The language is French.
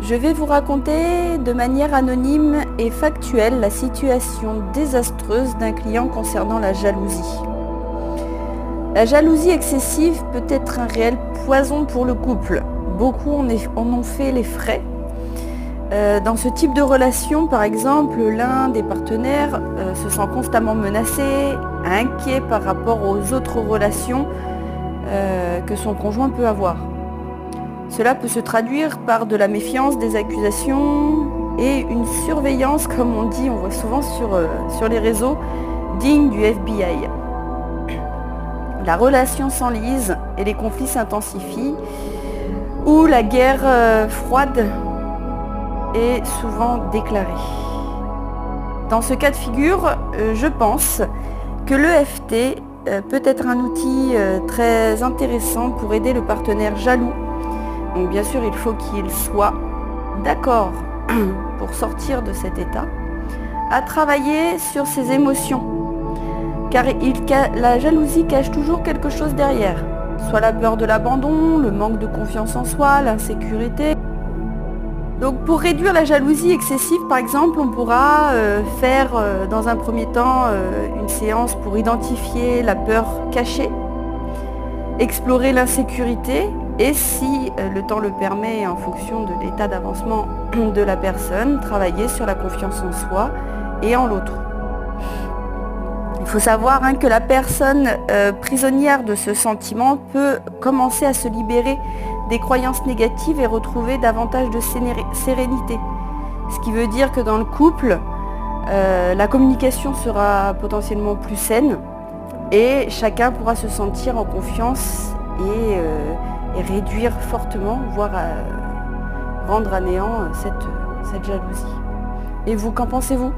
Je vais vous raconter de manière anonyme et factuelle la situation désastreuse d'un client concernant la jalousie. La jalousie excessive peut être un réel poison pour le couple. Beaucoup en ont fait les frais. Dans ce type de relation, par exemple, l'un des partenaires se sent constamment menacé, inquiet par rapport aux autres relations que son conjoint peut avoir. Cela peut se traduire par de la méfiance, des accusations et une surveillance, comme on dit, on voit souvent sur les réseaux, digne du FBI. La relation s'enlise et les conflits s'intensifient, ou la guerre froide est souvent déclarée. Dans ce cas de figure, je pense que l'EFT peut être un outil très intéressant pour aider le partenaire jaloux. Donc bien sûr, il faut qu'il soit d'accord pour sortir de cet état, à travailler sur ses émotions, car la jalousie cache toujours quelque chose derrière, soit la peur de l'abandon, le manque de confiance en soi, l'insécurité. Donc pour réduire la jalousie excessive, par exemple, on pourra faire dans un premier temps une séance pour identifier la peur cachée, explorer l'insécurité et si le temps le permet, en fonction de l'état d'avancement de la personne, travailler sur la confiance en soi et en l'autre. Il faut savoir que la personne prisonnière de ce sentiment peut commencer à se libérer des croyances négatives et retrouver davantage de sérénité. Ce qui veut dire que dans le couple, la communication sera potentiellement plus saine et chacun pourra se sentir en confiance et réduire fortement, voire rendre à néant cette jalousie. Et vous, qu'en pensez-vous ?